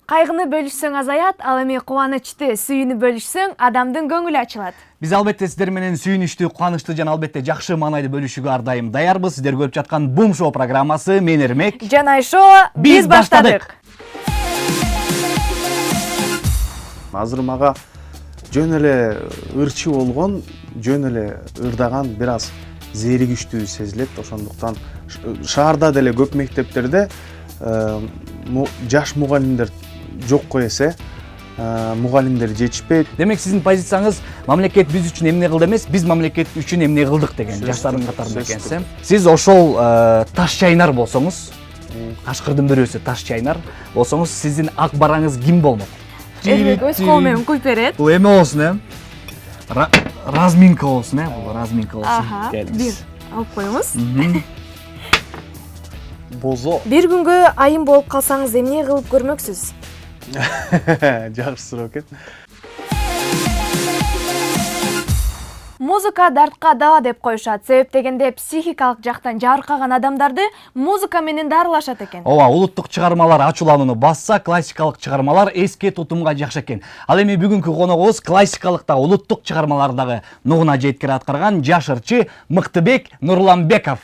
Кайгыны бөлүшсөң азаят, ал эми кубанычты, сүйүүнү бөлүшсөң адамдын көңүлү ачылат. Биз албетте сиздер менен сүйүнүчтүү, кубанычтуу жана албетте жакшы маанайды бөлүшүүгө ар дайым даярбыз. Сиздер көрүп жаткан Бум Шоу программасы. Мен Эрмек. Жана Айшо, биз баштадык. Азыр мага жөн эле ырчы болгон, жөн эле ырдаган бир аз зээригиштүү сезилет. Ошондуктан шаарда деле көп мектептерде жаш мугалимдер жокко эсе, мугалимдер жетишпейт. Демек сиздин позицияңыз мамлекет биз үчүн эмне кылды эмес, биз мамлекет үчүн эмне кылдык деген жаштардын катарында экенсиз. Сиз ошол таш чайнар болсоңуз, кашкырдын бирөөсү таш чайнар болсоңуз, сиздин ак бараңыз ким болмок? Эрмек өз колу менен куюп берет. Бул эме болсун, разминка болсун, бул разминка болсун. Бир алып коебуз. Бозо. Бир күнгө айым болуп калсаңыз эмне кылып көрмөксүз? Жакшы суроо экен. Музыка дартка дава деп коюшат. Себеп дегенде психикалык жактан жаркаган адамдарды музыка менен дарылашат экен. Ооба, улуттук чыгармалар ачууланууну басса, классикалык чыгармалар эске тутумга жакшы экен. Ал эми бүгүнкү коногубуз классикалыкта улуттук чыгармалардагы нугуна жеткире аткарган жаш ырчы Мыктыбек Нурланбеков.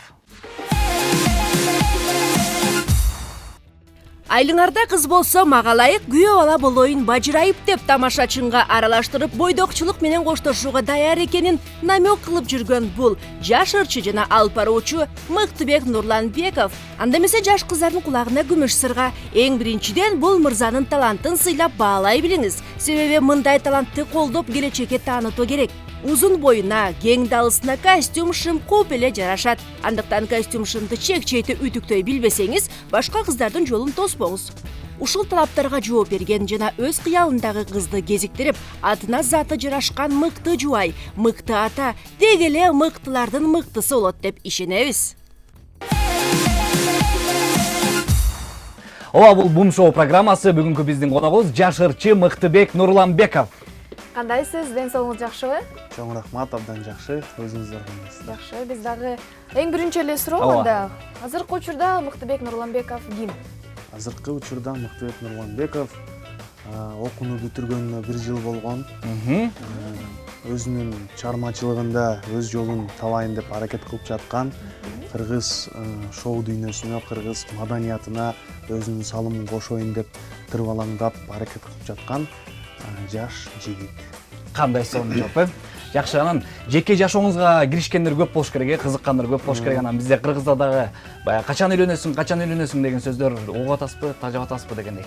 Айлыңарда кыз болсо мага ылайык, күйөө бала болоюн бажырайып деп тамашачынга аралаштырып бойдокчулук менен коштошууга даяр экенин намек кылып жүргөн бул жаш ырчы жана алып баруучу Мыктыбек Нурланбеков. Анда эмесе жаш кыздардын кулагына күмүш сырга. Эң биринчиден бул мырзанын талантын сыйлап баалай билиңиз. Себеби мындай талантты колдоп келечекке таанытуу керек. Узун боюна, кең далысына костюм шым куп эле жарашат. Андыктан костюм шымды чек-чейти үтүктөй билбесеңиз, башка кыздардын жолун тоспоңуз. Ушул талаптарга жооп берген жана өз кыялындагы кызды кезиктирип, атына заты жарашкан мыкты жубай, мыкты ата, деги эле мыктылардын мыктысы болот деп ишенебиз. Ооба, бул Бум Шоу программасы. Бүгүнкү биздин коногубуз жаш ырчы Мыктыбек Нурланбеков. Кандайсыз? Ден соолугуңуз жакшыбы? Чоң рахмат, абдан жакшы. Өзүңүздөр кандайсыздар? Жакшы. Биз дагы эң биринчи эле суроо анда. Азыркы учурда Мыктыбек Нурланбеков ким? Азыркы учурда Мыктыбек Нурланбеков окууну бүтүргөнүнө 1 жыл болгон. Өзүнүн чыгармачылыгында өз жолун табайын деп аракет кылып жаткан, кыргыз шоу дүйнөсүнө, кыргыз маданиятына өзүнүн салымын кошоюн деп тырбалаңдап аракет кылып жаткан жаш жигит. Кандай сонун жооп, жакшы. Анан жеке жашооңузга киришкендер көп болуш керек, кызыккандар көп болуш керек. Анан бизде кыргызда дагы баягы качан үйлөнөсүң деген сөздөр угуп атасызбы, тажап атасызбы дегендей.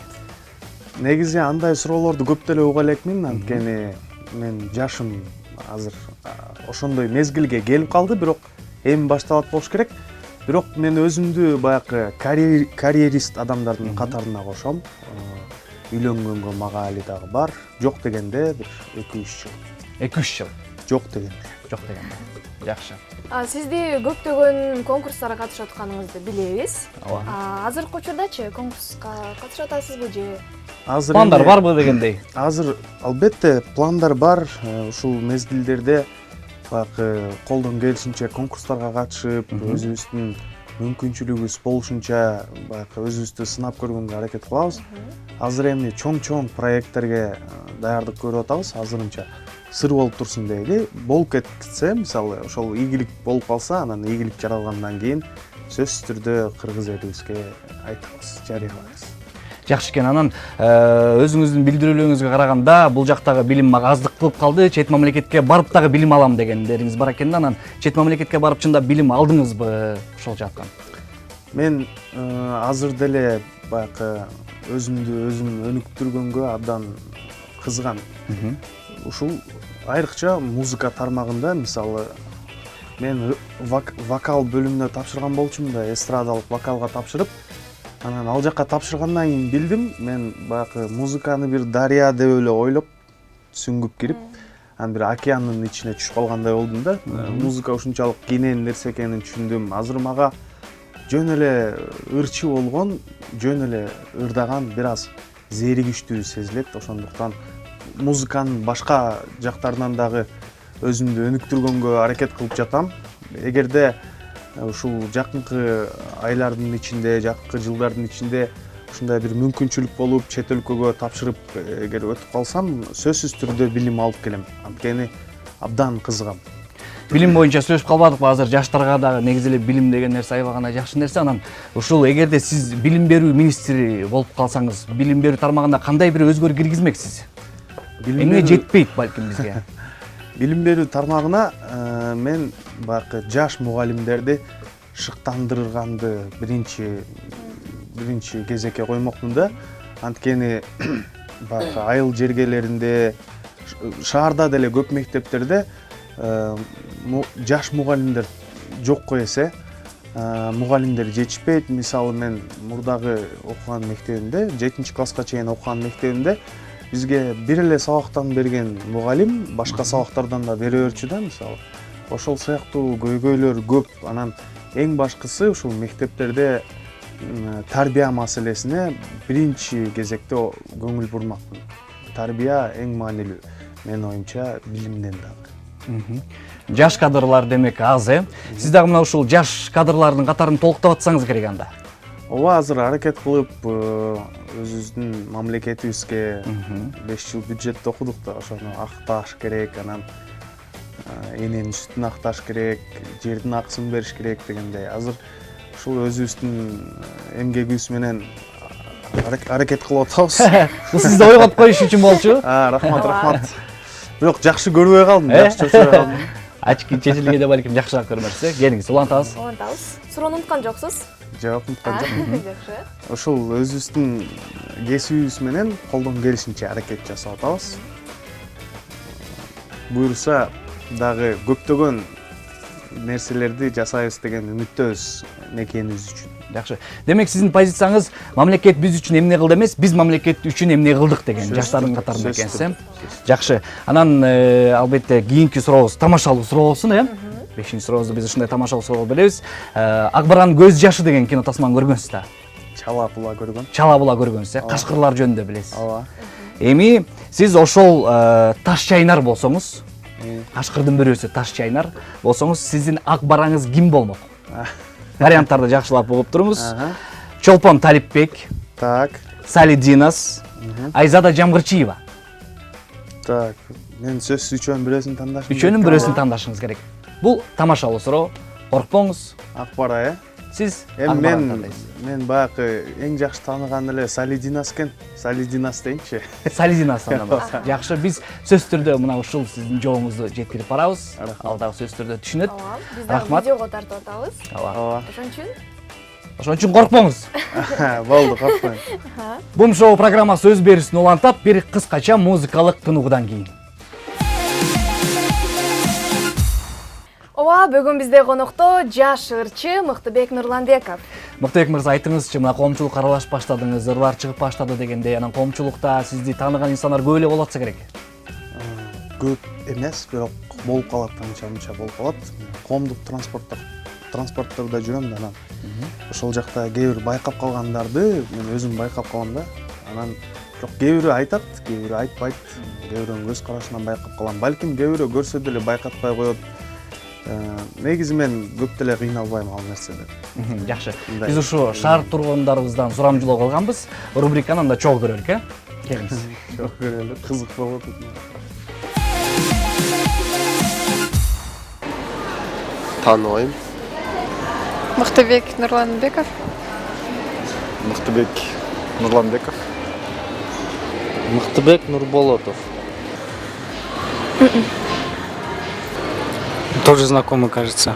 Негизи андай суроолорду көп деле уга элекмин, анткени мен жашым азыр ошондой мезгилге келип калды, бирок эми башталат болуш керек. Бирок мен өзүмдү баягы карьерист адамдардын катарына кошом. Үйлөнгөнгө мага али дагы бар. Жок дегенде бир 2-3 жыл. 2-3 жыл. Жок дегенде. Жок дегенде. Жакшы. Сизди көптөгөн конкурстарга катышып атканыңызды билебиз. Азыркы учурдачы конкурска катышып атасызбы же? Пландар барбы дегендей? Азыр албетте пландар бар. Ушул мезгилдерде баягы колдон келишинче конкурстарга катышып, өзүбүздүн мүмкүнчүлүгүбүз болушунча баягы өзүбүздү сынап көргөнгө аракет кылабыз. Азыр эми чоң проекттерге даярдык көрүп атабыз. Азырынча сыр болуп турсун дейли. Болуп кетсе, мисалы, ошол ийгилик болуп калса, анан ийгилик жаралгандан кийин сөзсүз түрдө кыргыз элибизге айтабыз, жарыялайбыз. Жакшы экен. Анан өзүңүздүн билдирүүлөрүңүзгө караганда бул жактагы билим мага аздык кылып калды. Чет мамлекетке барып дагы билим алам дегендериңиз бар экен. Анан чет мамлекетке барып чында билим алдыңызбы ошол жактан? Мен азыр деле баягы өзүм өнүктүргөнгө абдан кызыгам. Ушул айрыкча музыка тармагында, мисалы, мен вокал бөлүмүнө тапшырган болчумун да, эстрадалык вокалга тапшырып, анан ал жакка тапшыргандан кийин билдим, мен баягы музыканы бир дарыя деп эле ойлоп, сүңгүп кирип, анан бир океандын ичине түшүп калгандай болдум да. Музыка ушунчалык кенен нерсе экенин түшүндүм. Азыр мага жөн эле ырчы болгон, жөн эле ырдаган бир аз зээригиштүү сезилет. Ошондуктан музыканын башка жактарынан дагы өзүмдү өнүктүргөнгө аракет кылып жатам. Эгерде ушул жакынкы айлардын ичинде, жакынкы жылдардын ичинде ушундай бир мүмкүнчүлүк болуп чет өлкөгө тапшырып эгер өтүп калсам сөзсүз түрдө билим алып келем, анткени абдан кызыгам. Билим боюнча сүйлөшүп калбадыкпы? Азыр жаштарга дагы негизи эле билим деген нерсе аябай гана жакшы нерсе. Анан ушул эгерде сиз билим берүү министри болуп калсаңыз, билим берүү тармагында кандай бир өзгөрүү киргизмексиз? Эмне жетпейт балким бизге? Билим берүү тармагына мен баягы жаш мугалимдерди шыктандырганды биринчи кезекке коймокмун да. Анткени баягы айыл жергелеринде, шаарда деле көп мектептерде жаш мугалимдер жокко эсе, мугалимдер жетишпейт. Мисалы мен мурдагы окуган мектебимде, 7-класска чейин окуган мектебимде бизге бир эле сабактан берген мугалим башка сабактардан да бере берчү да, мисалы. Ошол сыяктуу көйгөйлөр көп. Анан эң башкысы ушул мектептерде тарбия маселесине биринчи кезекте көңүл бурмакмын. Тарбия эң маанилүү менин оюмча билимден дагы. Жаш кадрлар демек аз, Сиз дагы мына ушул жаш кадрлардын катарын толуктап атсаңыз керек анда. Ооба, азыр аракет кылып өзүбүздүн мамлекетибизге 5 жыл бюджетти окудук да, ошону акташ керек, анан эненин сүтүн акташ керек, жердин акысын бериш керек дегендей. Азыр ушул өзүбүздүн эмгегибиз менен аракет кылып атабыз. Бул сизди ойготуп коюш үчүн болчу. Рахмат. Бирок жакшы көрбөй калдым, жакшы чочобой калдым. Ачки чечилгенде балким жакшыраак көрмөксүз. Келиңиз, улантабыз. Суроону унуткан жоксуз? Жок, унуткан жокмун. Жакшы. Ошол өзүбүздүн кесибибиз менен колдон келишинче аракет жасап атабыз. Буюрса дагы көптөгөн нерселерди жасайбыз деген үмүттөбүз мекенибиз үчүн. Жакшы. Демек сиздин позицияңыз мамлекет биз үчүн эмне кылды эмес, биз мамлекет үчүн эмне кылдык деген жаштардын катарында экенсиз. Жакшы. Анан албетте кийинки сурообуз тамашалуу суроо болсун, 5-чи сурообузду биз ушундай тамашалуу суроо беребиз. Акбаран көз жашы деген кино тасманы көргөнсүз да? Чала була көргөн. Чала була көргөнсүз, кашкырлар жөнүндө билесиз. Ооба. Эми сиз ошол таш чайнар болсоңуз, кашкырдын бирөөсү таш чайнар болсоңуз, сиздин Акбараңыз ким болмок? Варианттарды жакшылап угуп турубуз. Чолпон Талипбек, Так. Сали Динас, Айзада Жамгырчиева. Так, мен сөзсүз үчөөнүн бирөөсүн тандашым. Үчөөнүн бирөөсүн тандашыңыз керек. Бул тамашалуу суроо. Коркпоңуз. Акбара, Сиз мен баягы эң жакшы тааныган эле Сали Динас экен. Сали Динас дейинчи. Сали Динас тандабыз. Жакшы, биз сөзсүз түрдө мына ушул сиздин жообуңузду жеткирип барабыз. Ал дагы сөзсүз түрдө түшүнөт. Биз дагы видеого тартып атабыз. Ооба. Ошон үчүн коркпоңуз. Болду, коркпойм. Бум шоу программасы өз берүүсүн улантат, бир кыскача музыкалык тынуудан кийин. Ооба, бүгүн бизде конокто жаш ырчы Мыктыбек Нурланбеков. Мыктыбек мырза, айтыңызчы, мына коомчулукка аралашып баштадыңыз, ырлар чыгып баштады дегенде, анан коомчулукта сизди тааныган инсандар көп эле болуп атса керек. Көп эмес, бирок болуп калат, анча-мынча болуп калат. Коомдук транспорттордо жүрөм да, анан ошол жакта кээ бир байкап калгандарды мен өзүм байкап калам да. Анан бирок кээ бири айтат, кээ бири айтпайт. Кээ бирөөнүн көз карашынан байкап калам. Балким кээ бири көрсө деле байкатпай коет. Негизи мен көп деле кыйналбайм ал нерседен. Жакшы. Биз ушу шаар тургундарыбыздан сурамжылоо кылганбыз. Рубриканы анда чогуу көрөлүк, Келиңиз. Чогуу көрөлүк, кызык болот. Тааныбайм. Мыктыбек Нурланбеков. Мыктыбек Нурланбеков. Мыктыбек Нурболотов. Тоже знакомый, кажется.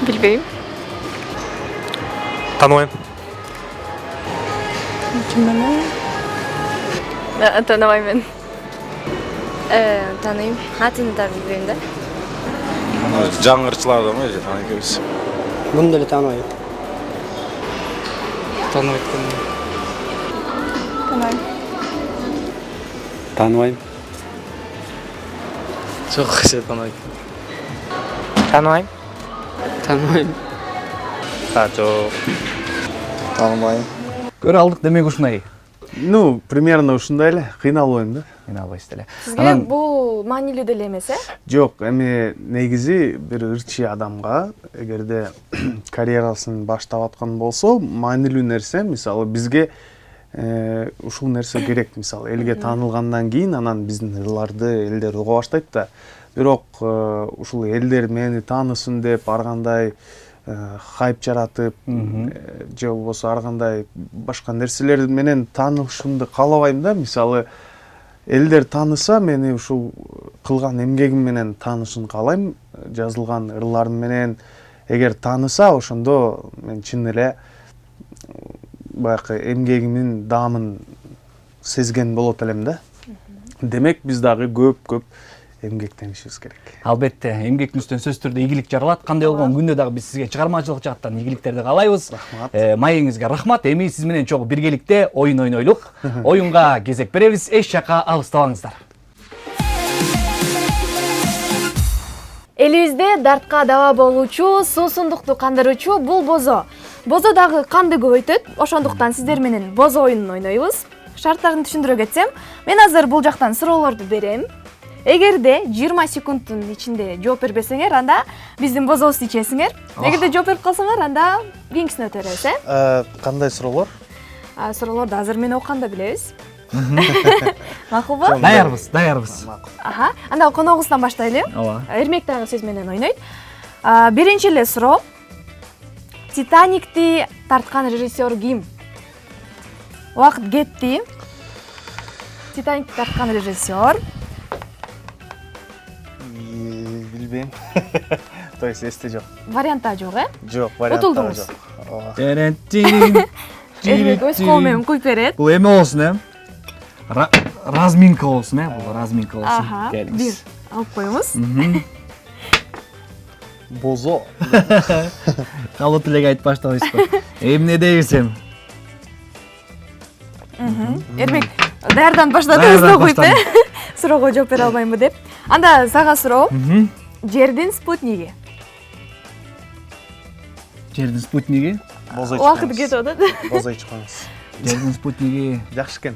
Билбейм. Тааныбайм. Тааныбайм мен. Таныйм. Атын да билбейм да. Жаңырчылардан экебиз. Муну деле тааныбайм. Тааныбайт Тааныбайм. Тааныбайм. Жок, сен тааныбайт. Тааныбайм. Тааныбайм. Жок. Тааныбайм. Көрө алдык, демек ушундай. Примерно ушундай эле, кыйналбайм да. Мен албайсыз деле. Сизге бул маанилүү деле эмес, Жок, эми негизи бир ырчы адамга эгерде карьерасын баштап аткан болсо, маанилүү нерсе, мисалы бизге ушул нерсе керек, мисалы элге таанылгандан кийин анан биздин ырларды элдер уга баштайт да. Бирок ушул элдер мени таанысын деп ар кандай хайп жаратып, же болбосо ар кандай башка нерселер менен таанышымды каалабайм да. Мисалы элдер тааныса, мени ушул кылган эмгегим менен таанышын каалайм, жазылган ырларым менен. Эгер тааныса, ошондо мен чын эле баягы эмгегимдин даамын сезген болот элем да. Демек биз дагы көп эмгектенишибиз керек. Албетте, эмгектинибизден сөзсүз түрдө ийгилик жаралат. Кандай болгон күндө дагы биз сизге чыгармачылык жааттан ийгиликтерди каалайбыз. Маегиңизге рахмат. Эми сиз менен чогуу биргеликте оюн ойнойлук. Оюнга кезек беребиз. Эч жака алыстабаңыздар. Элибизде дартка даба болуучу, суусундукту кандыруучу бул бозо. Бозо дагы канды көбөйтөт. Ошондуктан сиздер менен бозо оюнун ойнойбуз. Шарттарын түшүндүрө кетсем, мен азыр бул жактан суроолорду берем. Эгерде 20 секундтун ичинде жооп бербесеңер, анда биздин бозобузду ичесиңер. Эгерде жооп берип калсаңар, анда кийинкисине өтөрөбүз, Кандай суроолор? Суроолорду азыр мен окуганда билебиз. Макулбу? Даярбыз. Аха, анда коногубуздан баштайлы. Ооба. Эрмек дагы сиз менен ойнойт. Биринчи эле суроо. Титаникти тарткан режиссер ким? Убакыт кетти. Титаникти тарткан режиссер. Билбейм. То есть эсте жок. Вариантта жок, Жок, вариантта Утулдуңуз. жок. Эрмек өз колу менен куюп берет. Бул эме болсун, разминка болсун, бул разминка болсун. Аха, бир алып коебуз. Бозо. Калып эле айтып баштабайсызбы? Эмне дейбиз эми? Эрмек даярданып баштадыңыз да коюп, суроого жооп бере албаймбы деп. Анда сага суроо. Жердин спутниги. Жердин спутниги? Убакыт кетип атат. Бозо ичип коюңуз. Жердин спутниги Жакшы экен.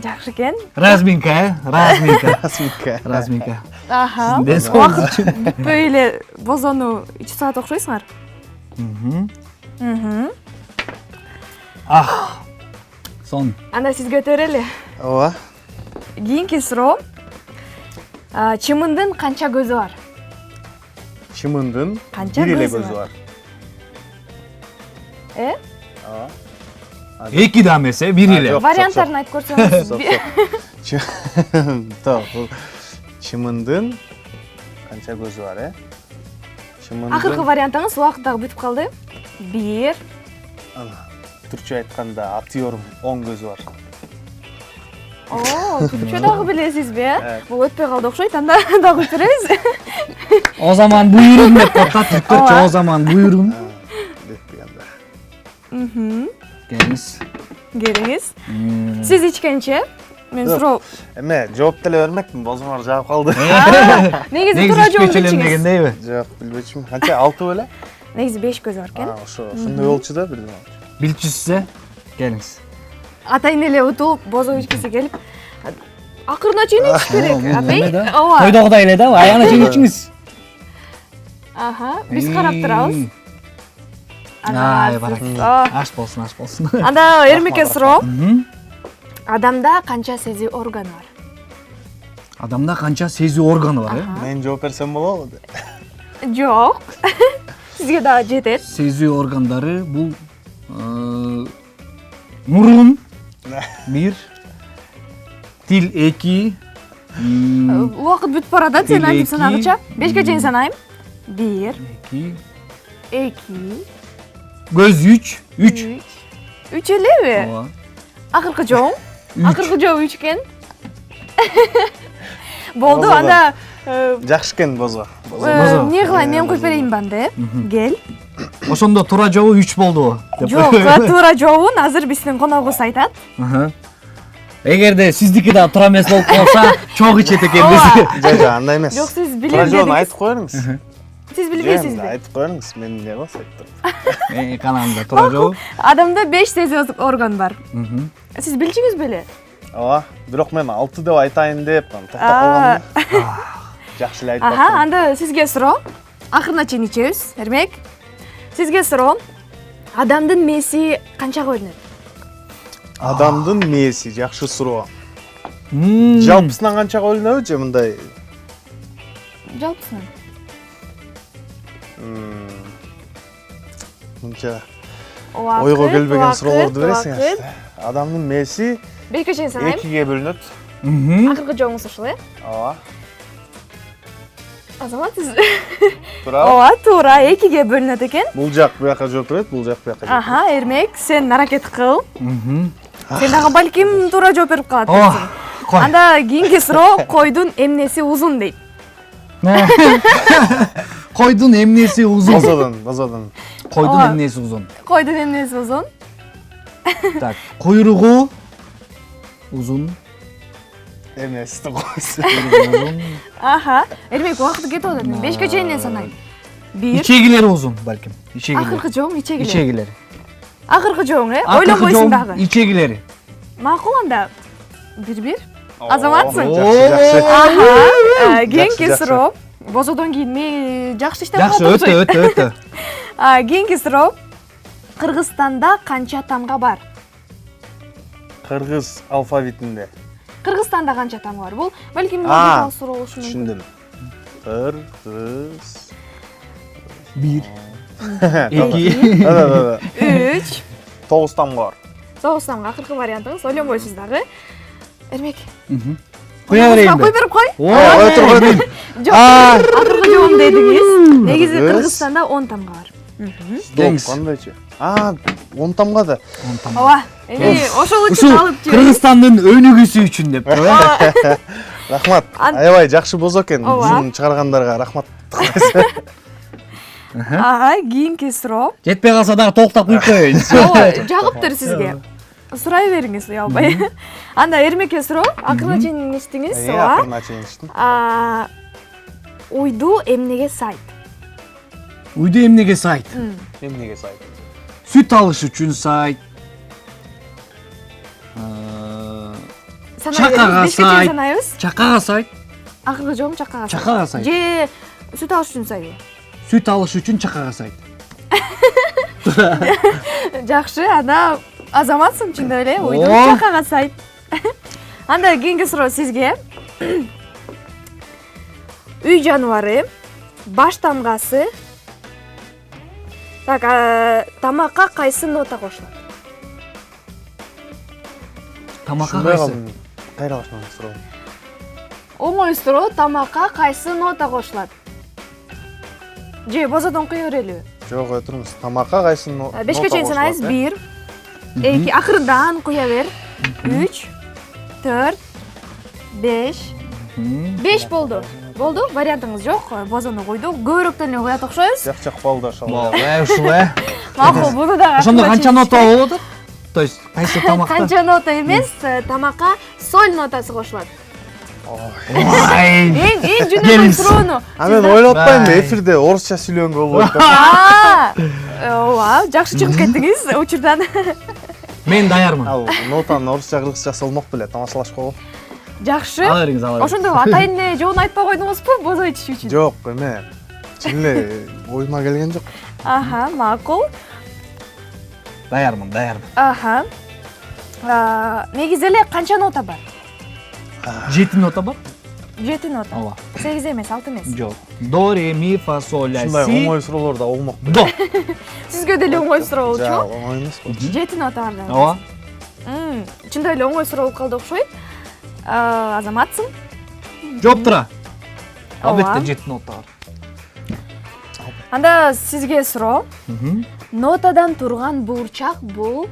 Жакшы экен. разминка, Разминка. разминка. Аха. Убакыт Бүтпөй эле бозону ичип саат окшойсуңар. Сон. Анда сизге өтөрөлү. Ооба. Кийинки суроо. Чымындын канча көзү бар? Чымындын Канча бир эле көзү көзү бар. Эки да эмес, бир эле. Жок, Варианттарын айтып көрсөңүз. Топ, чымындын канча көзү бар, Акыркы вариантыңыз убакыт дагы бүтүп калды. 1. Түркчө айтканда актёрум 10 көзү бар. Түркчө дагы билесизби? Бул өтпөй калды окшойт, анда дагы өтөрөбүз. O zaman buyurun деп коет, Türkçe o zaman buyurun. Деп дегенде. Келиңиz. Келиңиз. Сиз ичкенче мен суроо. Эме, жооп деле бермекмин, бозомор жаап калды. Негизи туура жооп берчиңиз. Дегендейби? Жок, билбечимин. Канча 6 беле? Негизи 5 көзү бар экен. Ошондой болчу да бирден. Билчүсүз, келиңиз. Атайын эле утулуп, бозо ичкиси келип, акырына чейин ичиш керек. Ооба. Тойдогудай эле да, аяна чейин ичиңиз. Аха, биз карап турабыз. Ай, баракалла. Аш болсун, аш болсун. Анда Эрмекке суроо. Адамда канча сезүү органы бар? Адамда канча сезүү органы бар, Мен жооп берсем болобу? Жок. Сизге дагы жетет. Сезүү органдары бул мурун 1, тил 2, Убакыт бүтүп барат, сен айтып санагыча. 5ке чейин санайм. 1, 2, көз 3. 3 элеби? Ооба. Акыркы жооп. Акыркы жооп 3 экен. Болду, анда Жакшы экен бозо. эмне кылайын, мен коюп берейинби анда, Кел. Ошондо туура жообу 3 болду. Жок, туура жообун азыр биздин коногубуз айтат. Эгерде сиздики да туура эмес болуп калса, чок ичет экенбиз. Жок, андай эмес. Жок, сиз билем Туура жообун дедиңиз. айтып коюңуз. Сиз билбейсизби? Айтып коюңуз, мен эмне кылас айтып. Кананда туура жообу. Адамда 5 сезүү орган бар. Сиз билчиңиз беле? ооба бирок мен 6 деп айтайын деп токтоп калгам. Жакшы эле айтып Аха, анда сизге суроо. Акырына чейин ичебиз, Эрмек. Сизге суроо. Адамдын мээси канчага бөлүнөт? Адамдын мээси жакшы суроо. Жалпысынан канчага бөлүнөбү же мындай? Жалпысынан. Мынча ойго келбеген суроолорду бересиң. Адамдын мээси 5ке чейин санайм. 2ге бөлүнөт. Акыркы жообуңуз ушул, э? Ооба. Азамат сиз. Туура. Ооба, туура, 2ге бөлүнөт экен. Бул жак буяка жооп берет, бул жак буяка. Аха, Эрмек, сен аракет кыл. Сен дагы балким туура жооп берип калат. Анда кийинки суроо койдун эмнеси узун дейт. Койдун эмнеси узун? Бозодон. Койдун эмнеси узун? Койдун эмнеси узун? Так, куйругу узун. Эмнеси койсун. Аха, Эрмек убакыт кетип атат. 5ке чейин санайм. 1. Ичегилери узун балким. Ичегилери. Акыркы жоом ичегилери. Ичегилери. Акыркы жоом, э? Ойлонбойсуң дагы. Ичегилери. Макул анда. 1-1. Азаматсың. Жакшы. Аха. Кийинки суроо. Бозодон кийин мен жакшы иштеп Жакшы, өтө. Кийинки суроо. Кыргызстанда канча тамга бар? Кыргыз алфавитинде. Кыргызстанда канча тамга бар? Бул балким логикалык суроо болушу мүмкүн. Түшүндүм. Кыргыз. 1 2 3 9 тамга бар. 9 тамга акыркы вариантыңыз. Ойлонбойсуз дагы. Эрмек. Куя берейин. Кой берип кой. Ой, тур. Жок. Акыркы жоом дедиңиз. Негизи Кыргызстанда 10 тамга бар. Кандайчы? 10 тамга да. Ооба. Ошол үчүн Ушул алып жүрөйүн. Кыргызстандын өнүгүүсү үчүн деп турбайбы? Рахмат. Аябай жакшы болсо экен. Узун чыгаргандарга рахмат. Ага, кийинки суроо. Жетпей калса дагы токтоп куюп коеюн. Ооба, жагыптыр сизге. Сурай бериңиз, уялбай. Анда Эрмекке суроо. Акырына чейин эчтиңиз, ооба. Акырына чейин эчтим. Уйду эмнеге сайт? Уйду эмнеге сайт? Эмнеге сайт? Сүт алыш үчүн сайт. Чакага сайт. Санайбыз. Чакага сайт. Акыркы жоом чакага сайт. Чакага сайт. Же сүт алыш үчүн сайтбы? Сүт алыш үчүн чакага сайт. Жакшы, анда Азаматсың чындап эле, уйду чакага сайт. Анда кийинки суроо сизге. Үй жаныбары, баш тамгасы. Так, тамакка кайсы нота кошулат? Тамакка кайсы? Кайра башынан суроо. Оңой суроо, тамакка кайсы нота кошулат? Же бозодон куя берелиби? Жок, өтүрүңүз. Тамакка кайсы нота? 5ке чейин санайбыз. 1 2 акырдан куя бер. 3 4 5 5 болду. Болду, вариантыңыз жок. Бозону койдук. Көбүрөөктөн эле коят окшойбуз. Жак болду ошол. Ушул э. Макул, буну дагы. Ошондо канча нота болот? То есть кайсы тамакта? Канча нота эмес, тамакка соль нотасы кошулат. Ой. Эң жөнөкөй суроону. Мен ойлоп атпаймынбы, эфирде орусча сүйлөнгө болбойт деп. Ооба, жакшы чыгып кеттиңиз учурдан. Мен даярмын. Ал нотанын орусча кыргызчасы болмок беле, тамашалашкабы? Жакшы. Ала бериңиз, ала бериңиз. Ошондо атайын эле жоон айтпай койдуңузбу, бозо ичиш үчүн? Жок, эме. Чын эле оюма келген жок. Аха, макул. Даярмын. Аха. Негизи эле канча нота бар? 7 нота бар? 7 нота. Ооба. 8 эмес, 6 эмес. Жок. До, ре, ми, фа, соль, ля, Ушундай си. оңой суроолор да болмок. До. Сизге деле оңой суроо болчу. Жок, оңой эмес бул. 7 нота бар. Ооба. Чындап эле оңой суроо болуп калды окшойт. Азаматсың? Жооптура. Ооба. Албетте 7 нота бар. Анда сизге суроо. Нотадан турган буурчак бул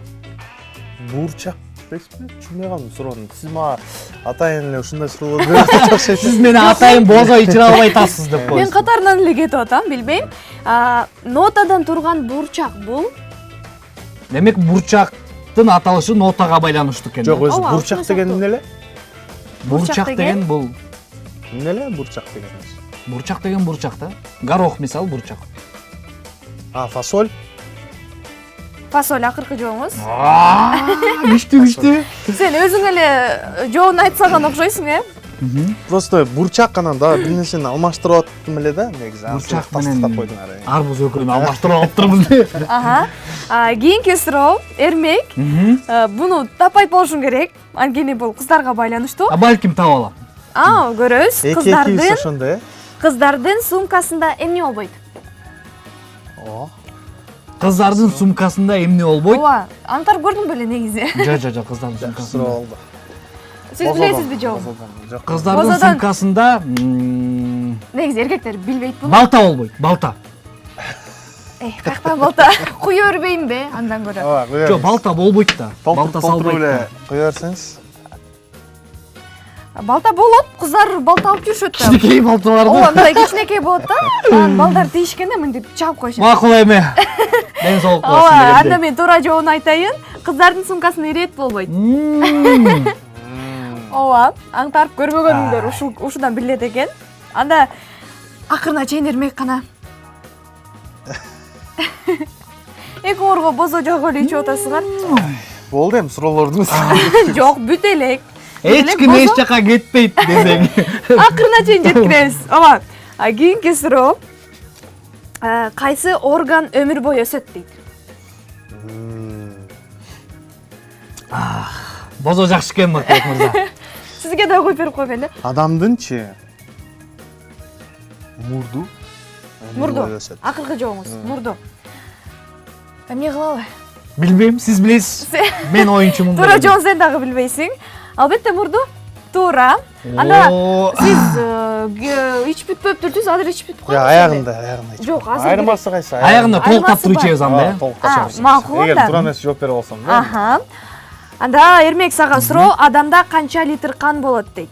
Буурчак түшүнбөй калдым суроону. Сиз мага атайын эле ушундай суроолор берип Сиз мени атайын бозо ичире албай атасыз деп мен коесуз. катарынан эле кетип атам, билбейм. Нотадан турган буурчак бул Демек бурчактын аталышы нотага байланыштуу экен. Жок, өзү Ооба, бурчак ошону деген эмне эле? Бурчак деген бул. Эмне эле бурчак деген? Бурчак деген бурчак да. Горох мисал бурчак. Фасоль? Фасоль акыркы жообуз. Күчтүү. Сен өзүң эле жообун айтсаган окшойсуң, Просто бурчак анан дагы бир нерсени алмаштырып аттым эле да, негизи. Бурчак тастап менен койдуң ары. арбуз өкүрүн алмаштырып алыптырбыз. Кийинки суроо, Эрмек. Буну таппай болушуң керек. Анткени бул кыздарга байланыштуу. Балким таап алам. Көрөбүз. Эки ошондой, Кыздардын сумкасында эмне болбойт? Кыздардын сумкасында эмне болбойт? Ооба, антар көрдүң беле негизи. Жок, кыздардын сумкасында. суроо болду. Сиз билесизби жок? Кыздардын Бозодан- сумкасында Негизи эркектер билбейт буну. балта болбойт, балта. Каяктан балта? Куя бербейинби андан көрө? Ооба, Жок, балта болбойт да. Балта салбайт. эле кое берсеңиз. Балта болот, кыздар балта алып жүрүшөт да. Кичинекей балталарды. Ооба, мындай кичинекей болот да. Анан балдар тийишкенде мынтип чаап коюшат. Макул эме. Ден соолук болсун Ооба, анда дегендей. мен туура жообун айтайын. Кыздардын сумкасында ирет болбойт. Ооба, аңтарып көрбөгөнүңдөр ушудан билет экен. Анда акырына чейин Эрмек кана. Эки орго бозо жок эле ичип атасыңар. Болду эми суроолордуңуз. Жок, бүт элек. Эч ким эч жака кетпейт десең. Акырына чейин жеткиребиз. Ооба. Кийинки суроо. Кайсы орган өмүр бою өсөт дейт? Бозо жакшы экен Макбек мырза. Сизге да коюп берип койбойн да. Адамдынчы мурду Мурду. Акыркы жообуңуз. Мурду. Эмне кылалы? Билбейм, сиз билесиз. Мен оюнчумун. Туура жоон сен дагы билбейсиң. Албетте мурду. Туура. Анда сиз ич бүтпөп турсуз, азыр ич бүтүп коюңуз. аягында. Жок, азыр. Айырмасы кайсы? Аягында толуктап туруп ичебиз анда. Макул Эгер анда. туура эмес жооп берип алсам да. Анда Эрмек сага суроо, адамда канча литр кан болот дейт?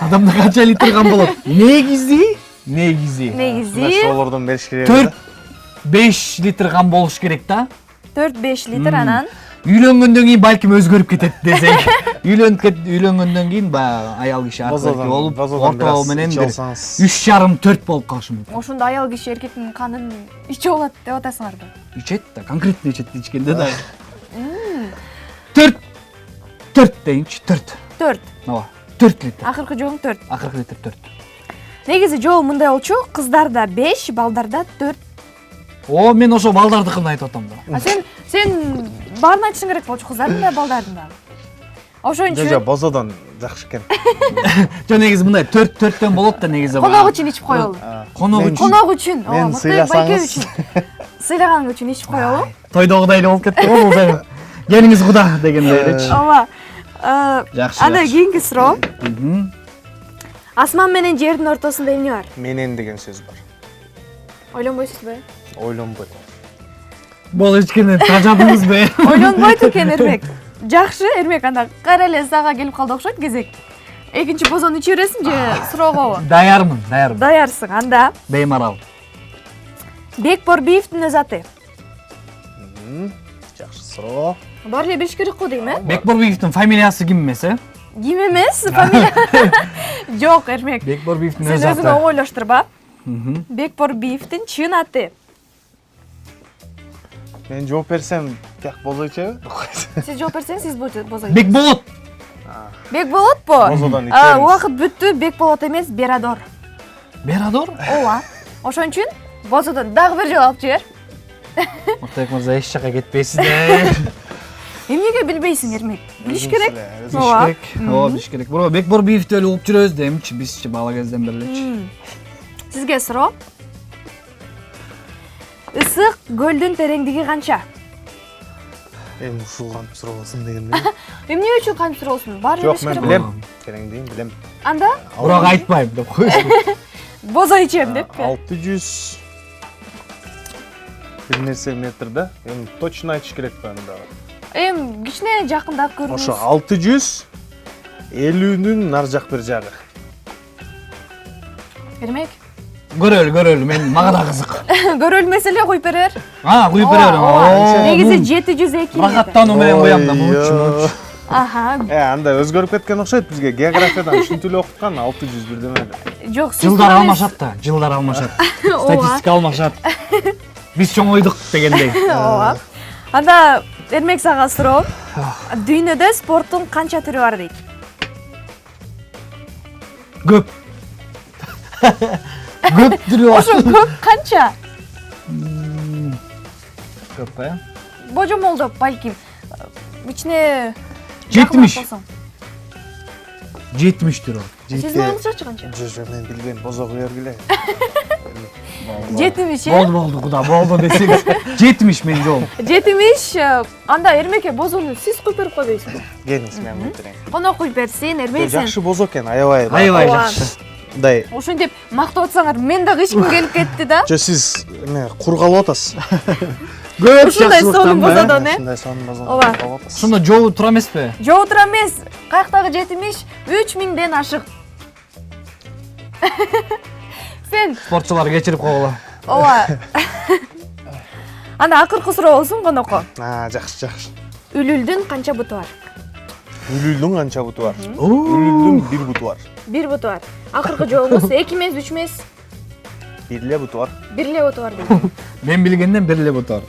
Адамда канча литр кан болот? Негизи Негизи Суроолордон бериш керек. 4-5 литр кан болуш керек да. 4-5 литр анан. Үйлөнгөндөн кийин балким өзгөрүп кетет десең. Үйлөнгөндөн кийин баягы аял киши аркылуу болуп, ортоо менен 3,5-4 болуп калышы мүмкүн. Ошондо аял киши эркектин канын ичип алат деп атасыңарбы? Ичет да, конкретно ичет ичкенде да. 4 дейинчи, 4. 4. Ооба, 4 литр. Акыркы жообуң 4. Акыркы литр 4. Негизи жол мындай болчу, кыздарда 5, балдарда 4. О, мен ошо балдардыкын айтып атам да. Сен баарын айтышың керек болчу, кыздардын да, балдардын да. Ошон үчүн Жок, бозодон жакшы экен. Жо негизи мындай 4-4төн болот да негизи. конок үчүн ичип коелу. Конок үчүн, Мен Мактабек байке сыйласаңыз. үчүн. Сыйлаган үчүн ичип коелу. Тойдогудай эле болуп кетти го бул жай. Келиңиз куда дегендей элечи. Ооба. Жакшы. Анда кийинки суроо. Асман менен жердин ортосунда эмне бар? Менен деген сөз бар. Ойлонбойсузбу? Ойлонбойт. Бул ичкенен тажадыңызбы? Ойлонбойт экен Эрмек. Жакшы, Эрмек, анда кайра эле сага келип калды окшойт кезек. Экинчи бозону ичи бересиң же суроогобу? Даярмын. Даярсың. Анда Беймарал. Бек Борбиевдин өз аты. Жакшы суроо. Баары эле билиш керек го дейм, Бекборбиевдин фамилиясы ким эмес, Ким эмес? Фамилия. Жок, Эрмек. Бекборбиевдин Сен өз өзүң аты. оңойлоштурба. Бек Борбиевдин чын аты. Мен жооп берсем, тияк бозо ичеби? Сиз жооп берсеңиз, сиз бозой. Бекболот. Бек болотпу? Бозодон ичебиз. Убакыт бүттү, Бек болот эмес, Берадор. Берадор? Ооба. Ошон үчүн бозодон дагы бир жолу алып жибер. Мактабек мырза эч жака кетпейсиз да. Эмнеге билбейсиң, Эрмек? Билиш керек. Ооба, билиш керек. Бирок Бекборбиевди эле угуп жүрөбүз да, эмчи бизчи бала кезден бери элечи. Сизге суроо. Ысык көлдүн тереңдиги канча? Эми ушул кантип суроосун дегенде. Эмне үчүн кантип суроосун? Баары Жок, билиш мен керек. билем. Тереңдигин билем. Анда Бирок айтпайм деп коюш. бозой ичем деппи? 600 бир нерсе метр да. Эми точно айтыш керекпи анда? Кичине жакындап көрүңүз. Ошо 650-нүн нар жак бир жагы. Эрмек. Көрөлү, мен мага да кызык. Көрөлмөс эле коюп берер. Куюп берем. Негизи 702 метр. Рахаттануу менен коям да, муучу. Аха. Анда өзгөрүп кеткен окшойт бизге. Географиядан ушинтип эле окуткан 601 деме. Жок, сиз Жылдар алмашат да, жылдар алмашат. Статистика алмашат. Биз чоңойдук дегендей. Ооба. Анда Эрмек сага суроо. Дүйнөдө спорттун канча түрү бар дейт? Көп. Көп түрү бар. Ошо көп канча? Көп, э? Божомолдоп балким. Ичине 70. 70 түрү. Сиздин оюңузчачы канча? Жо, мен билбейм, бозого бергиле. 70 э? Болду, куда, болду десеңиз. 70 мен жолум. 70. Анда Эрмекке бозону сиз куюп берип койбойсузбу? Келиңиз, мен куюп берейин. Коно куюп берсин, Эрмек сен. Жакшы бозо экен, аябай. Аябай Ооба. жакшы. Мындай. Ошентип мактап атсаңар, мен дагы ичким келип кетти да. Жо, сиз эме кургалып атасыз. Көп Ушундай сонун жакшылыктан ба? бозодон, э? Ушундай сонун бозо. Ооба. кургалып атасыз. Ошондо жолу тура эмеспи? Жоо тура эмес. Каяктагы 70 3000ден ашык. Сен Спортчулар кечирип койгула. ооба. Анда акыркы суроо болсун конокко. Жакшы. Үлүлдүн канча буту бар? Үлүлдүн канча буту бар? Үлүлдүн 1 буту бар. 1 буту бар. Акыркы жообуз 2 эмес, 3 эмес, 1 эле буту бар. 1 эле буту бар дейт. Мен билгенден бир эле буту бар.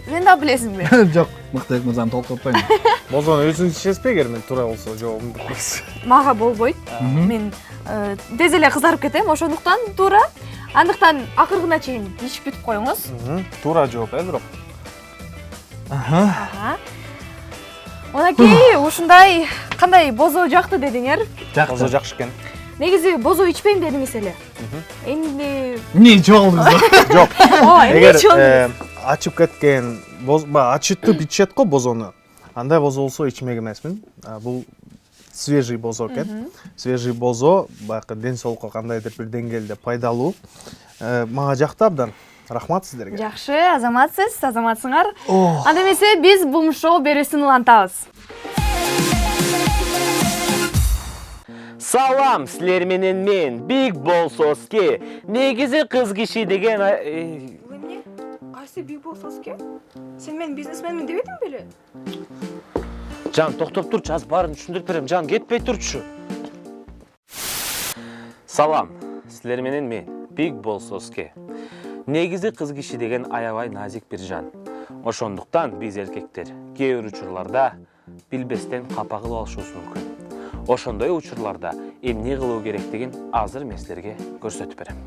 Сен да билесиңби? Жок, Мыктыбек мырзаны толтуртпайм. Бозону өзүңүз ичесизби эгер мен туура болсо жообум билбейсиз. Мага болбойт. Мен тез эле кызарып кетем, ошондуктан туура. Андыктан акыркына чейин ичип бүтүп коюңуз. Туура жооп, бирок. Онакей, ушундай кандай бозо жакты дедиңер? Бозо жакшы экен. Негизи бозо ичпейм дедиңиз эле. Эмне Эмне ичип алдыңыз? Жок. эмне чоң? Ачып кеткен ачытып ичет го бозону. Андай бозо болсо ичмек эмесмин. Бул свежий бозо экен. Свежий бозо баягы ден соолукка кандайдыр бир деңгээлде пайдалуу. Мага жакты абдан. Рахмат сиздерге. Жакшы, азаматсыз, азаматсыңар. Анда эмесе биз бум шоу берүүсүн улантабыз. Салам, силер менен мен, Биг Болсоски. Негизи кыз киши деген... Эмне? Кайсы Биг Болсоски? Сен мен бизнесменмин дебедиң беле? Жан, токтоп турчу, аз баарын түшүндүрүп берем. Жан, кетпей турчу. Салам, силер менен мен, Биг Болсоски. Негизи кыз киши деген аябай назик бир жан. Ошондуктан биз эркектер кээ бир учурларда билбестен капа кылып алышыбыз мүмкүн. Ошондой учурларда эмне кылуу керектигин азыр мен силерге көрсөтүп берем.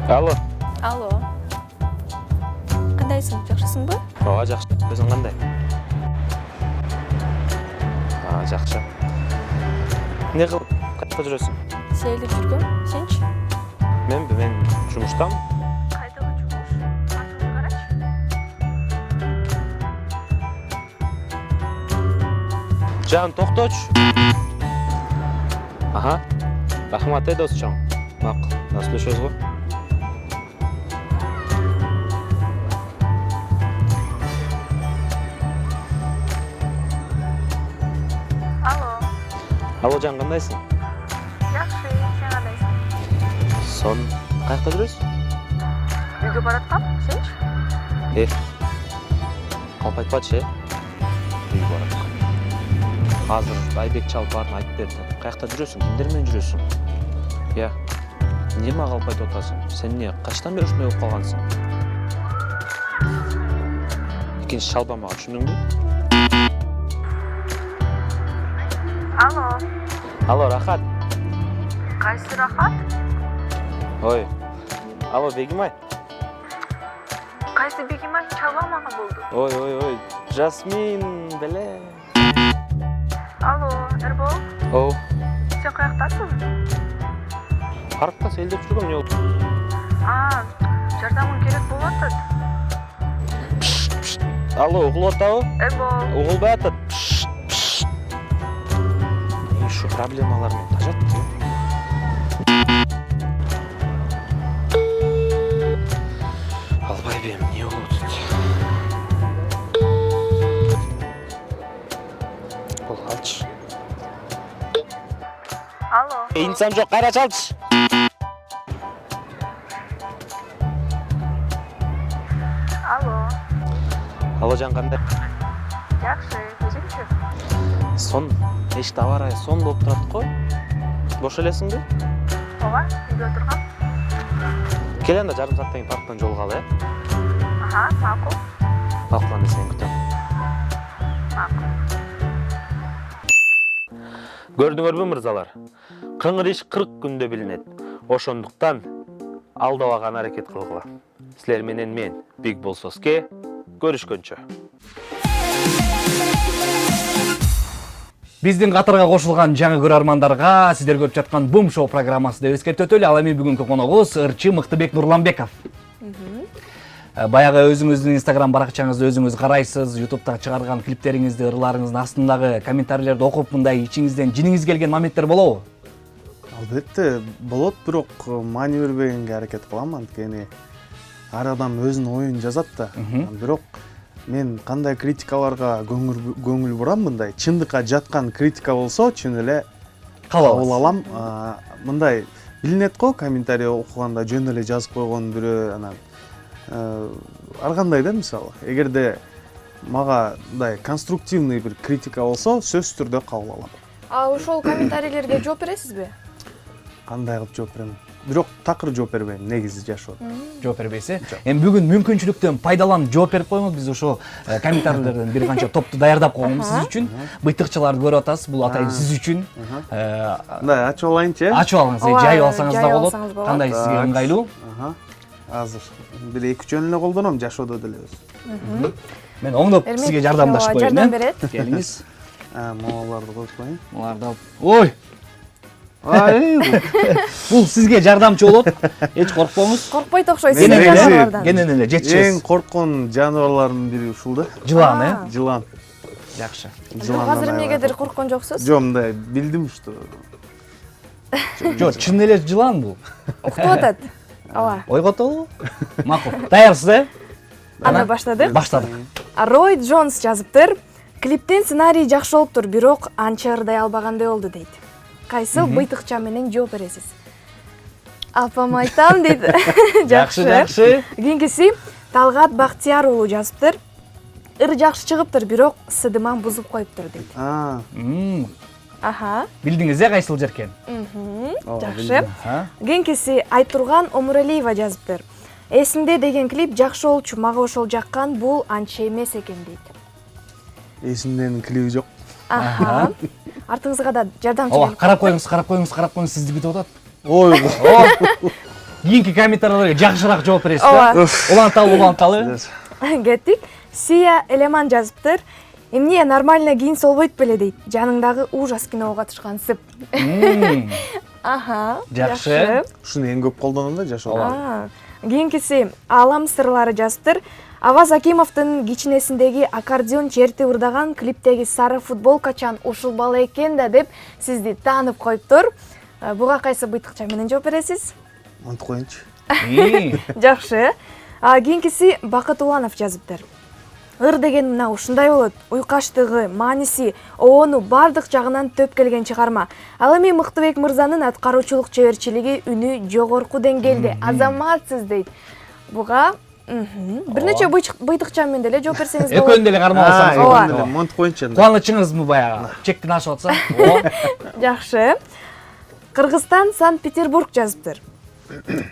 Алло. Алло. Кандайсың? Жакшысыңбы? Ооба, жакшы. Өзүң кандай? Жакшы. Эмне кылып кайда жүрөсүң? Сейилдеп жүргөм. Сенчи? Мен жумуштамын. Кайдагы жумуш? Артыңа карачы. Жан, токточу. Рахмат, досчоң. Макул, наслышөз го. Алло, Жан, кандайсың? Жакшы, сен кандайсың? Сон, каяқта жүрөсүң? Үйгө бараткам, сенчи? Калп айтпачы, үйгө бараткам. Азыр Айбек чалып баарын айтып берди. Каяқта жүрөсүң? Кимдер менен жүрөсүң? Эмне мага калп айтып атасың? Сен эмне качтан бери ушундай болуп калгансың? Экинчи чалба мага, түшүндүңбү? Алло, Рахат. Кайсы Рахат? Ой. Алло, Бегимай. Кайсы Бегимай? Чалба мага болду. Ой, Жасмин, беле. Алло, Эрбол. Оу. Сен каяктасың? Паркта сейилдеп жүргөм, эмне болду? Жардамың керек болуп атат. Алло, угулуп атабы? Эрбол. Угулбай атат. Ушу проблемалар менен тажат. Албайбем, эмне болуп атат? Бол, алчы. Алло. Инсан жок, кайра чалчы. Алло, Жан, кандай? Жакшы, өзүңчү? Сон, эч табарай сон болуп турат го. Бош элесиңби? Ооба, үйдө отургам. Кел анда жарым сааттан кийин парктан жолугалы, э? Ага, макул. Талкууланды сени күтөм. Макул. Көрдүңөрбү мырзалар? Кыңыр иш 40 күндө билинет. Ошондуктан алдабаган аракет кылгыла. Силер менен мен, Big Boss Oske, көрүшкөнчө. Биздин катарга кошулган жаңы көрөрмандарга сиздер көрүп жаткан Бум шоу программасы деп эскертип өтөлү. Ал эми бүгүнкү коногубуз ырчы Мыктыбек Нурланбеков. Баягы өзүңүздүн Instagram баракчаңызды өзүңүз карайсыз, YouTube'да чыгарган клиптериңизди, ырларыңыздын астындагы комментарийлерди окуп мындай ичиңизден жиниңиз келген моменттер болобу? Албетте болот, бирок маани бербегенге аракет кылам, анткени ар адам өзүнүн оюн жазат да. Бирок мен кандай критикаларга көңүл бурам, мындай чындыкка жаткан критика болсо чын эле кабыл алам. Мындай билинет го, комментарий окуганда жөн эле жазып койгон бирөө, анан ар кандай да, мисалы, эгерде мага мындай конструктивный бир критика болсо, сөзсүз түрдө кабыл алам. Ошол комментарийлерге жооп бересизби? Кандай кылып жооп берем? Бирок такыр жооп бербейм, негизи жашоо. Жооп бербейсиз. Эми бүгүн мүмкүнчүлүктөн пайдаланып жооп берип коюңуз. Биз ошо комментарийлерден бир канча топту даярдап койгонбуз сиз үчүн. Быйтыкчыларды көрүп атасыз. Бул атайын сиз үчүн. Мындай ачып алайынчы, э? Ачып алыңыз, жайып алсаңыз да болот. Кандай сизге ыңгайлуу? Азыр бир 2 жөн эле колдоном, жашоодо деле өзү. Мен оңдоп сизге жардамдашып коеюн. Жардам берет. Келиңиз. Могуларды коюп коеюн. Буларды алып. Ой! Бул сизге жардамчы болот. Эч коркпоңуз. Коркпойт окшойт сиздер жаныбарлардан. Кенен эле жетишесиз. Эң корккон жаныбарлардын бири ушул да. Жылан, э? Жылан. Жакшы. Азыр эмнегедир корккон жоксуз? Жок, мындай билдим, что Жок, чын эле жылан бул. Уктуп атат. Ооба. Ойготолу. Макул. Даярсыз, э? Анда баштадык. Баштадык. Рой Джонс жазыптыр. Клиптин сценарий жакшы болуптур, бирок анча ырдай албагандай болду дейт. Кайсыл быйтыкча менен жооп бересиз? Апам айтам дейт. Жакшы. Кийинкиси Талгат Бактияр уулу жазыптыр. Ыр жакшы чыгыптыр, бирок сыдыман бузуп коюптур дейт. Аха. Билдиңиз, э, кайсыл жеркен? Жакшы. Кийинкиси Айтурган Омуралиева жазыптыр. Эсимде деген клип жакшы болчу, мага ошол жаккан, бул анча эмес экен дейт. Эсимден клиби жок. Аха. Артыңызга да жардамчы Ооба, карап коюңуз, сизди күтүп атат. Ой. Кийинки комментарийлерге жакшыраак жооп бересиз, да? Уланталы. Кеттик. Сия Элеман жазыптыр. Эмне нормально кийин болбойт беле дейт. Жаныңдагы ужас киного катышкансып. Аха. Жакшы. Ушуну эң көп колдоном да жашоодо. Кийинкиси Алам сырлары жазыптыр. Аваз Акимовдун кичинесиндеги аккордеон черти ырдаган клиптеги сары футболкачан ушул бала экен да деп сизди таанып коюптур. Буга кайсы быйтыкча менен жооп бересиз? Антып коеюнчу. Жакшы. Кийинкиси Бакыт Уланов жазыптыр. Ыр деген мына ушундай болот. Уйкаштыгы, мааниси, оону бардык жагынан төп келген чыгарма. Ал эми Мыктыбек мырзанын аткаруучулук чеберчилиги үнү жогорку деңгээлде. Азаматсыз дейт. Буга бир нече быйтыкча менен деле жооп берсеңиз болот. Экөөнү деле кармап алсаңыз болот. Ооба. Монтуп коеюнчу. Кубанычыңызбы баягы? Чектен ашып атса? Жакшы. Кыргызстан Санкт-Петербург жазыптыр.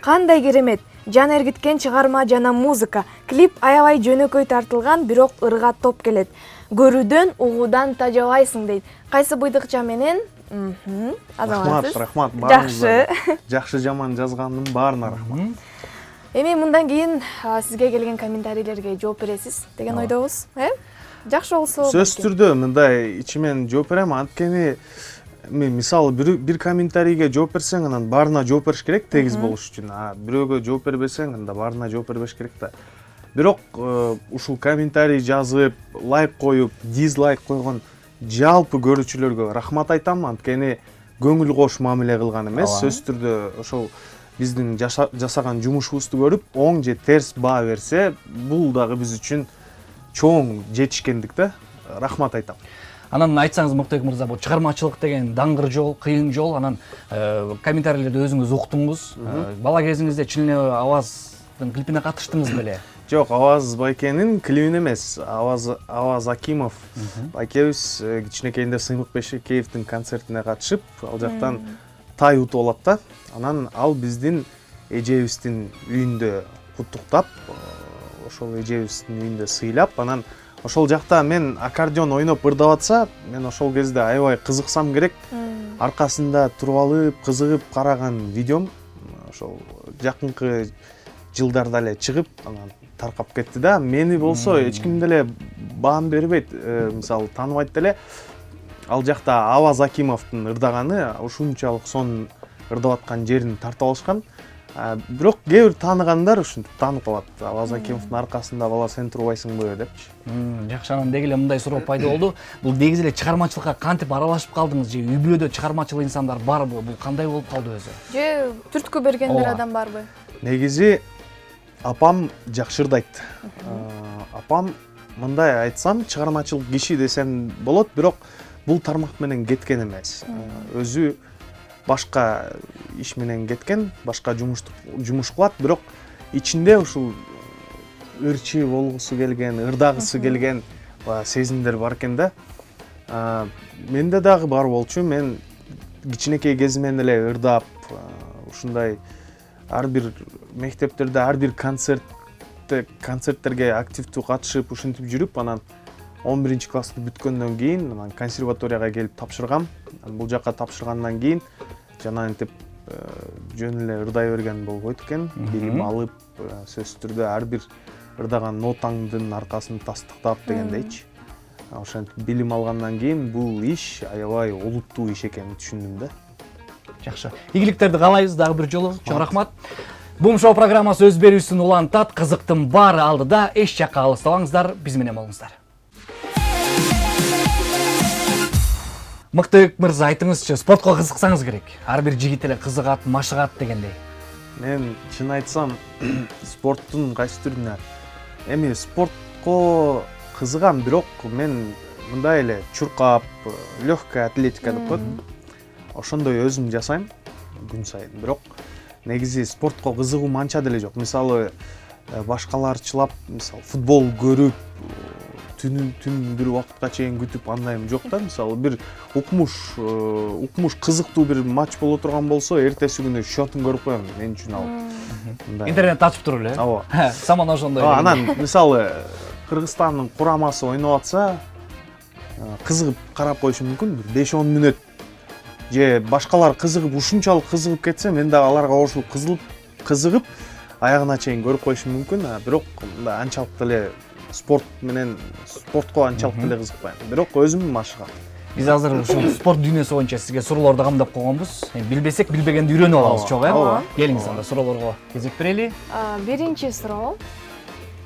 Кандай керемет, жан эргиткен чыгарма жана музыка. Клип аябай жөнөкөй тартылган, бирок ырга топ келет. Көрүүдөн, угуудан тажабайсың дейт. Кайсы быйтыкча менен? Рахмат. Жакшы. Жакшы жаман жазгандын баарына рахмат. Эми мындан кийин сизге келген комментарийлерге жооп бересиз деген ойдобуз, э? Жакшы болсо. Сөзсүз түрдө мындай ичимен жооп берем, анткени мен мисалы бир комментарийге жооп берсең, анан баарына жооп бериш керек тегиз болуш үчүн. Бирөөгө жооп бербесең, анда баарына жооп бербеш керек да. Бирок ушул комментарий жазып, лайк коюп, дизлайк койгон жалпы көрүүчүлөргө рахмат айтам, анткени көңүл кош мамиле кылган эмес. Сөзсүз түрдө ошол биздин жасаган жумушубузду көрүп, оң же терс баа берсе, бул дагы биз үчүн чоң жетишкендик да. Рахмат айтам. Анан айтсаңыз Мыктыбек мырза, бул чыгармачылык деген даңгыр жол, кыйын жол. Анан комментарийлерди өзүңүз уктуңуз. Бала кезиңизде чын эле Аваздын клипине катыштыңыз беле? Жок, Аваз байкенин клибин эмес. Аваз Акимов байкебиз кичинекейинде Сыймык Бешекеевдин концертине катышып, ал жактан тай утуп алат да. Анан ал биздин эжебиздин үйүндө куттуктап, ошол эжебиздин үйүндө сыйлап, анан ошол жакта мен аккордеон ойноп ырдап атса, мен ошол кезде аябай кызыксам керек. Аркасында туруп алып, кызыгып караган видеом ошол жакынкы жылдарда эле чыгып, анан таркап кетти да. Мени болсо эч ким деле баам бербейт, мисалы тааныбайт деле. Ал жакта Аваз Акимовдун ырдаганы ушунчалык сонун ырдап аткан жерин тартып алышкан. Бирок кээ бир тааныгандар ушинтип таанып калат. Аваз Акимовдун аркасында бала сен турбайсыңбы депчи. Жакшы, анан деги эле мындай суроо пайда болду. Бул негизи эле чыгармачылыкка кантип аралашып калдыңыз же үй бүлөдө чыгармачыл инсандар барбы? Бул кандай болуп калды өзү? Же түрткү берген бир адам барбы? Негизи апам жакшы ырдайт. Апам мындай айтсам, чыгармачыл киши десем болот, бирок бул тармак менен кеткен эмес. Өзү башка иш менен кеткен, башка жумуш кылат, бирок ичинде ушул ырчы болгусу келген, ырдагысы келген сезимдер бар экен да. Менде дагы бар болчу. Мен кичинекей кезимден эле ырдап, ушундай ар бир мектептерде, ар бир концерттерге активдүү катышып, ушинтип жүрүп, анан 11-классты бүткөндөн кийин анан консерваторияга келип тапшыргам. Бул жакка тапшыргандан кийин жана энтип жөн эле ырдай берген болбойт экен. Билим алып, сөзсүз түрдө ар бир ырдаган нотаңдын аркасын тастыктап дегендейчи. Ошентип билим алгандан кийин бул иш аябай олуттуу иш экенин түшүндүм да. Жакшы. Ийгиликтерди каалайбыз дагы бир жолу. Чоң рахмат. Бум шоу программасы өз берүүсүн улантат. Кызыктын баары алдыда. Эч жакка алыстабаңыздар, биз менен болуңуздар. Мыктыбек мырза, айтыңызчы, спортко кызыксаңыз керек. Ар бир жигит эле кызыгат, машыгат дегендей. Мен чын айтсам, спорттун кайсы түрүнө эми спортко кызыгам, бирок мен мындай эле чуркап, легкая атлетика деп коет. Ошондой өзүм жасайм күн сайын. Бирок негизи спортко кызыгуум анча деле жок. Мисалы башкаларчылап, мисалы футбол көрүп, түн бир убакытка чейин күтүп андайым жок да. Мисалы бир укмуш кызыктуу бир матч боло турган болсо, эртеси күнү счетун көрүп коем. Мен үчүн ал. Интернет ачып туруп эле. Ооба. Саман ошондой. Анан мисалы Кыргызстандын курамасы ойноп атса, кызыгып карап коюшум мүмкүн, 5-10 мүнөт. Же башкалар кызыгып, ушунчалык кызыгып кетсе, мен дагы аларга кошулуп кызыгып, аягына чейин көрүп коюшум мүмкүн. Бирок анчалык деле спортко анчалык деле кызыкпайм. Бирок өзүм машыгам. Биз азыр ушул спорт дүйнөсү боюнча сизге суроолорду камдап койгонбуз. Билбесек билбегенди үйрөнүп алабыз, чогуу, э? Келиңиз анда суроолорго кезек берели. Биринчи суроо.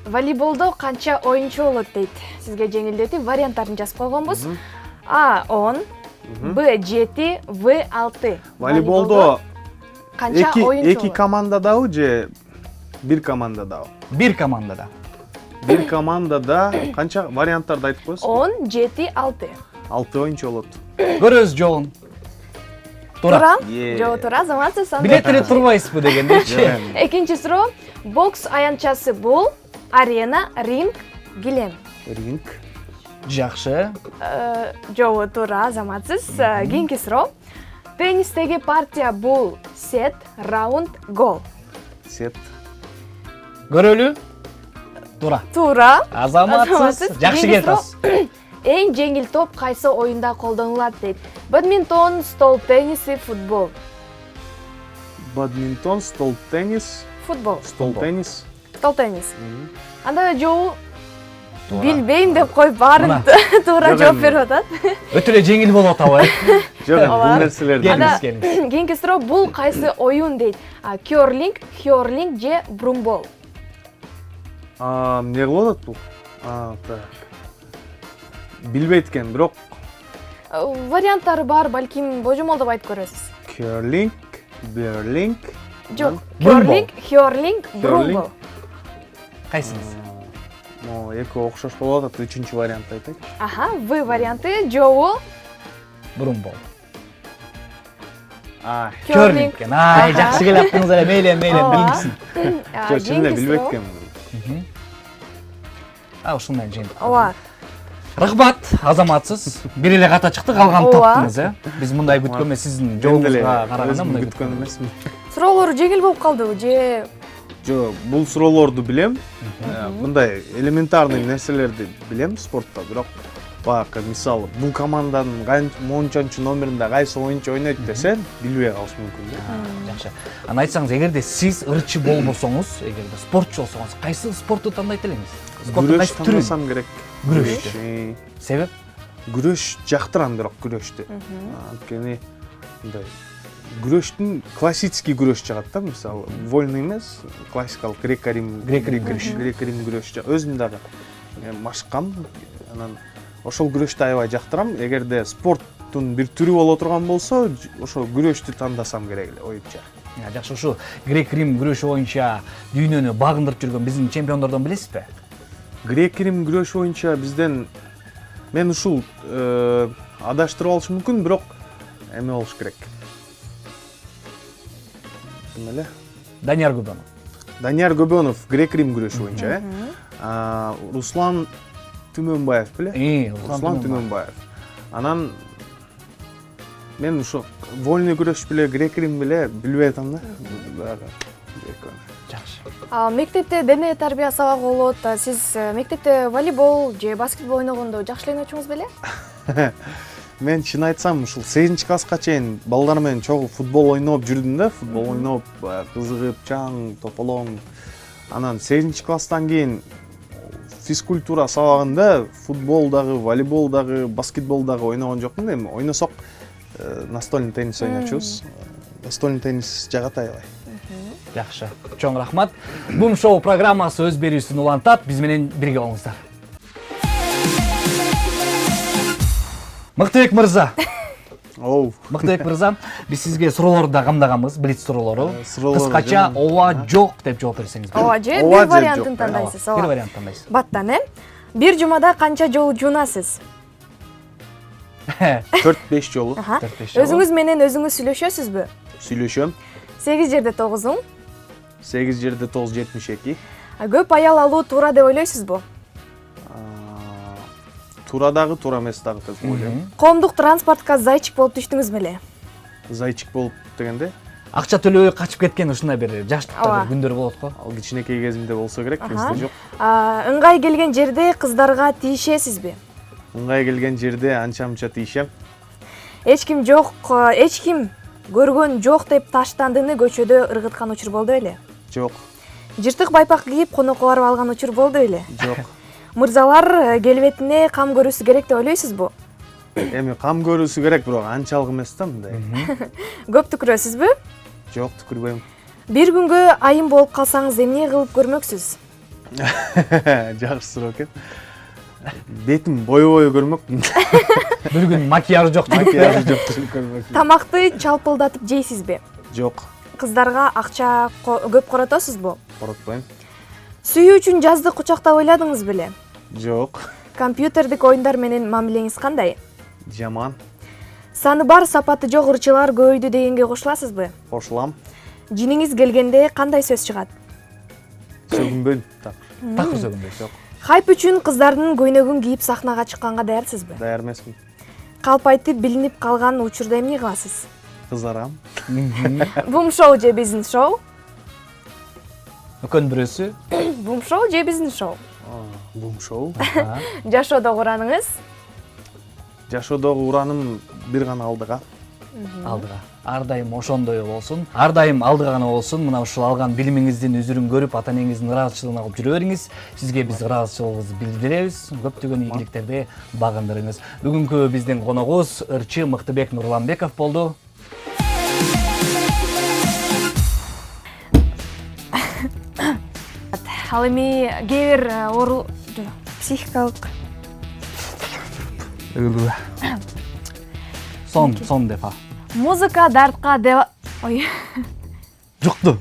Волейболдо канча оюнчу болот дейт. Сизге жеңилдетип варианттарын жазып койгонбуз. А 10, Б 7, В 6. Волейболдо канча оюнчу? Эки командадабы же бир командадабы? Бир командада. Бир командада канча варианттарды айтып коесуз? 10, 7, 6. 6 оюнчу болот. Көрөбүз жолун. Туура. Жоо туура, заматсыз. Билет эле турбайсызбы дегендейчи. Экинчи суроо. Бокс аянтчасы бул арена, ринг, килем. Ринг. Жакшы. Жоо туура, заматсыз. Кийинки суроо. Теннистеги партия бул сет, раунд, гол. Сет. Көрөлү? Туура. Туура. Азаматсыз. Жакшы кетасыз. Эң жеңил топ кайсы оюнда колдонулат дейт. Бадминтон, стол тенниси, футбол. Бадминтон, стол теннис. Футбол. Стол теннис. Стол теннис. Анда жоо билбейм деп коюп баарын туура жооп берип атат. Өтө эле жеңил болуп атабы, э? Жок, бул нерселерди. Келиңиз. Кийинки суроо бул кайсы оюн дейт. Кёрлинг, хёрлинг же брумбол. Эмне кылып атат бул? Так. Билбейт экен, бирок варианттары бар, балким божомолдоп айтып көрөсүз. Кёрлинг, берлинг. Жок, кёрлинг, хёрлинг, брумбол. Кайсыңыз? Эки окшош болуп атат, үчүнчү вариантты айтайчы. Аха, В варианты жообу Брумбол. Кёрлинг. Ай, жакшы келаптыңыз эле, мейлен, билгисин. Жок, чын эле билбейт экенмин. Ушундай жеңип. Ооба. Рахмат, азаматсыз. Бир эле ката чыкты, калганын таптыңыз, э? Биз мындай күткөн эмес, сиздин жолуңузга караганда мындай күткөн эмесмин. Суроолор жеңил болуп калдыбы же? Жок, бул суроолорду билем. Мындай элементарный нерселерди билем спортто, бирок баягы мисалы бул команданын мончончу номеринде кайсы оюнчу ойнойт десен, билбей калыш мүмкүн. Жакшы. Аны айтсаңыз, эгерде сиз ырчы болбосоңуз, эгерде спортчу болсоңуз, кайсы спортту тандайт элеңиз? Күрөш тандасам керек. Күрөштү. Себеп? Күрөш жактырам, бирок күрөштү. Анткени мындай күрөштүн классический күрөш жагат да, мисалы вольный эмес, классикалык грек-рим күрөш. Өзүм дагы машыккам, анан ошол күрөштү аябай жактырам. Эгерде спорттун бир түрү боло турган болсо, ошол күрөштү тандасам керек эле оюнча. Жакшы, ушу грек-рим күрөшү боюнча дүйнөнү багындырып жүргөн биздин чемпиондордон билесизби? Грек-рим күрөш боюнча бизден мен ушул адаштырып алыш мүмкүн, бирок эме болуш керек. Ким эле? Данияр Гүбөнов. Данияр Гөбөнов грек-рим күрөшү боюнча, Руслан Түмөнбаев беле? Руслан Түмөнбаев. Анан мен ушу вольный күрөш беле грек-рим беле билбей атам да. Жакшы. Мектепте дене тарбия сабагы болот. Сиз мектепте волейбол же баскетбол ойногондо жакшы эле ойночуңуз беле? Мен чын айтсам, ушул 8-класска чейин балдар менен чогуу футбол ойноп жүрдүм да, футбол ойноп, кызыгып, чаң, тополоң. Анан 8-класстан кийин физкультура сабагында футбол дагы, волейбол дагы, баскетбол дагы ойногон жокмун. Эми ойносок настольный теннис ойночубуз. Настольный теннис жагат аябай. Жакшы. Чоң рахмат. Бум шоу программасы өз берүүсүн улантат. Биз менен бирге болуңуздар. Мыктыбек мырза. Мыктыбек мырза, биз сизге суроолорду да камдаганбыз, блиц суроолору. Кыскача ооба, жок деп жооп берсеңиз болот. Ооба же бир вариантын тандайсыз. Бир вариант тандайсыз. Баттан, бир жумада канча жолу жуунасыз? 4-5 жолу. Өзүңүз менен өзүңүз сүйлөшөсүзбү? Сүйлөшөм. 8 жерде 9-уң. 8 жерде 9 72. Көп аял алуу туура деп ойлойсузбу? Туура дагы, туура эмес дагы деп ойлойм. Коомдук транспортко зайчик болуп түштүңүз беле? Зайчик болуп дегенде? Акча төлөбөй качып кеткен ушундай бир жаштыкта күндөр болот го. Ал кичинекей кезимде болсо керек, эсте жок. Ыңгай келген жерде кыздарга тийишесизби? Ыңгай келген жерде анча-мынча тийишем. Эч ким көргөн жок деп таштандыны көчөдө ыргыткан учур болду беле? Жок. Жыртык байпак кийип конокко барып алган учур болду беле? Жок. Мырзалар келбетине кам көрүүсү керек деп ойлойсузбу? Эми кам көрүүсү керек, бирок анчалык эмес да мындай. Көп түкүрөсүзбү? Жок, түкүрбөйм. Бир күнгө айым болуп калсаңыз эмне кылып көрмөксүз? Жакшы суроо экен. Бетим бою көрмөкмүн. Бир күн макияжы жок, көрмөкмүн. Тамакты чалпылдатып жейсизби? Жок. Кыздарга акча көп коротосузбу? Коротпойм. Сүйүү үчүн жазды кучактап ойладыңыз беле? Жок. Компьютердик оюндар менен мамилеңиз кандай? Жаман. Саны бар, сапаты жок ырчылар көбөйдү дегенге кошуласызбы? Кошулам. Жиниңиз келгенде кандай сөз чыгат? Сөгүнбөйм. Такыр сөгүнбөйм. Жок. Хайп үчүн кыздардын көйнөгүн кийип сахнага чыкканга даярсызбы? Даяр эмесмин. Калп айтып билинип калган учурда эмне кыласыз? Кызарам. Бум шоу же бизнес шоу? Өкөн бирөөсү. Бум шоу же бизнес шоу? Бум шоу. Жашоодогу ураныңыз? Жашоодогу ураным бир гана алдыга. Алдыга. Ар дайым ошондой болсун. Ар дайым алдыга гана болсун. Мына ушул алган билимиңиздин үзүрүн көрүп, ата энеңиздин ыраазычылыгына кылып жүрө бериңиз. Сизге биз ыраазычылыгыбызды билдиребиз. Көптөгөн ийгиликтерди багындырыңыз. Бүгүнкү биздин коногубуз ырчы Мыктыбек Нурланбеков болду. Ал эми кээ бир психикалык Сон дефа. музыка дартка деп... Ой. Жукту.